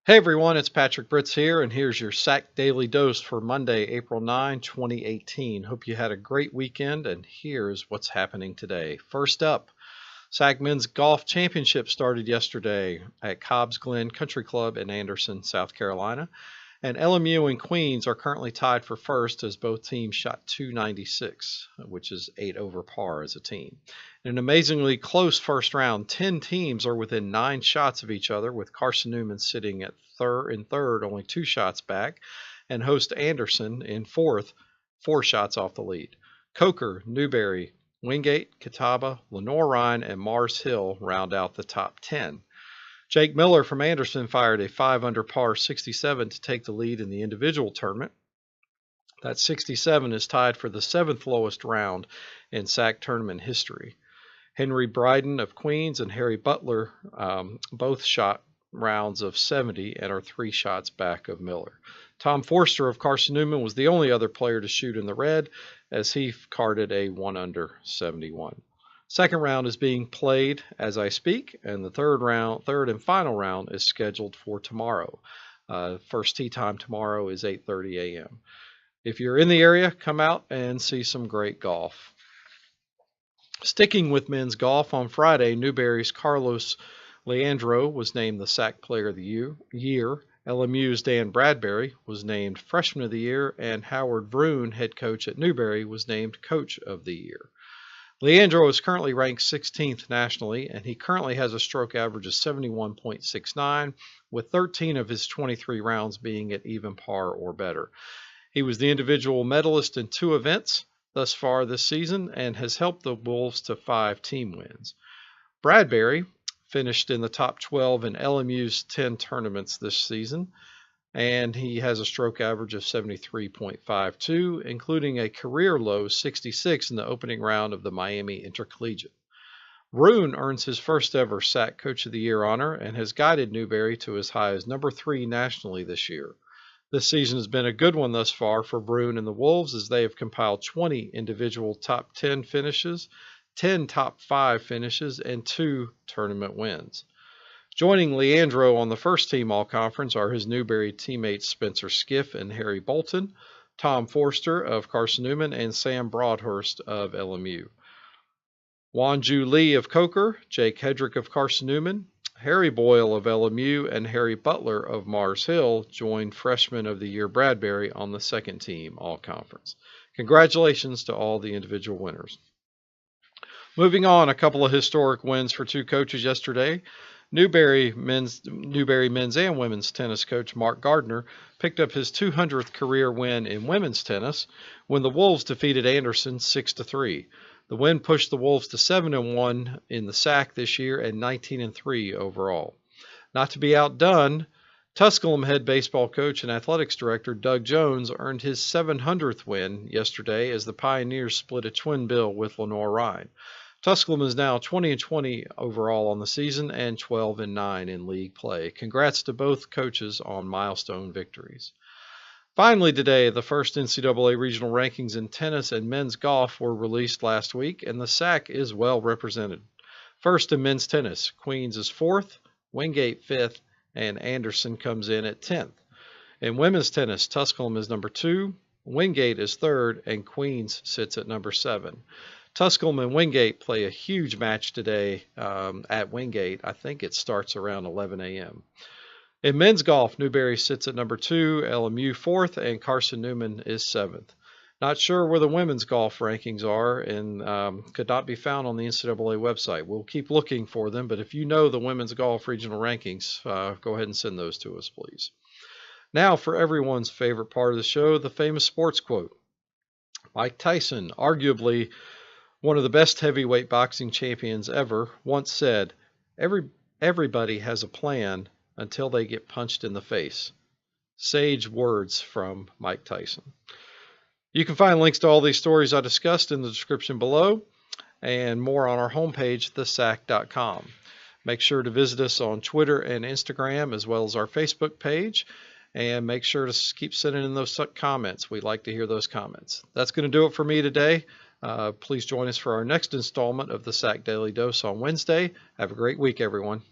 Hey everyone, it's Patrick Britz here, and here's your SAC Daily Dose for Monday, April 9, 2018. Hope you had a great weekend, and here's what's happening today. First up, SAC Men's Golf Championship started yesterday at Cobb's Glen Country Club in Anderson, South Carolina, and LMU and Queens are currently tied for first as both teams shot 296, which is 8 over par as a team. In an amazingly close first round, 10 teams are within 9 shots of each other, with Carson Newman sitting at third, only 2 shots back, and host Anderson in fourth, 4 shots off the lead. Coker, Newberry, Wingate, Catawba, Lenoir-Rhyne, and Mars Hill round out the top 10. Jake Miller from Anderson fired a 5 under par 67 to take the lead in the individual tournament. That 67 is tied for the 7th lowest round in SAC tournament history. Henry Bryden of Queens and Harry Butler both shot rounds of 70 and are 3 shots back of Miller. Tom Forster of Carson Newman was the only other player to shoot in the red as he carded a 1 under 71. Second round is being played as I speak, and the third and final round is scheduled for tomorrow. First tee time tomorrow is 8:30 a.m. If you're in the area, come out and see some great golf. Sticking with men's golf, on Friday, Newberry's Carlos Leandro was named the SAC Player of the Year. LMU's Dan Bradbury was named Freshman of the Year, and Howard Vroon, head coach at Newberry, was named Coach of the Year. Leandro is currently ranked 16th nationally, and he currently has a stroke average of 71.69, with 13 of his 23 rounds being at even par or better. He was the individual medalist in 2 events thus far this season and has helped the Wolves to 5 team wins. Bradbury finished in the top 12 in LMU's 10 tournaments this season, and he has a stroke average of 73.52, including a career low 66 in the opening round of the Miami Intercollegiate. Vroon earns his first ever SAC Coach of the Year honor and has guided Newberry to as high as number 3 nationally this year. This season has been a good one thus far for Vroon and the Wolves, as they have compiled 20 individual top 10 finishes, 10 top 5 finishes, and 2 tournament wins. Joining Leandro on the first team all-conference are his Newberry teammates Spencer Skiff and Harry Bolton, Tom Forster of Carson Newman, and Sam Broadhurst of LMU. Wanju Lee of Coker, Jake Hedrick of Carson Newman, Harry Boyle of LMU, and Harry Butler of Mars Hill joined Freshman of the Year Bradbury on the second team all-conference. Congratulations to all the individual winners. Moving on, a couple of historic wins for 2 coaches yesterday. Newberry men's and women's tennis coach Mark Gardner picked up his 200th career win in women's tennis when the Wolves defeated Anderson 6-3. The win pushed the Wolves to 7-1 in the SAC this year and 19-3 overall. Not to be outdone, Tusculum head baseball coach and athletics director Doug Jones earned his 700th win yesterday as the Pioneers split a twin bill with Lenoir-Rhyne. Tusculum is now 20-20 overall on the season and 12-9 in league play. Congrats to both coaches on milestone victories. Finally today, the first NCAA regional rankings in tennis and men's golf were released last week, and the SAC is well represented. First in men's tennis, Queens is 4th, Wingate 5th, and Anderson comes in at 10th. In women's tennis, Tusculum is number 2, Wingate is 3rd, and Queens sits at number 7. Tusculum and Wingate play a huge match today at Wingate. I think it starts around 11 a.m. In men's golf, Newberry sits at number 2, LMU 4th, and Carson Newman is 7th. Not sure where the women's golf rankings are and could not be found on the NCAA website. We'll keep looking for them, but if you know the women's golf regional rankings, go ahead and send those to us, please. Now for everyone's favorite part of the show, the famous sports quote. Mike Tyson, arguably one of the best heavyweight boxing champions ever, once said, everybody has a plan until they get punched in the face. Sage words from Mike Tyson. You can find links to all these stories I discussed in the description below and more on our homepage, thesac.com. Make sure to visit us on Twitter and Instagram as well as our Facebook page, and make sure to keep sending in those comments. We'd like to hear those comments. That's going to do it for me today. Please join us for our next installment of the SAC Daily Dose on Wednesday. Have a great week, everyone.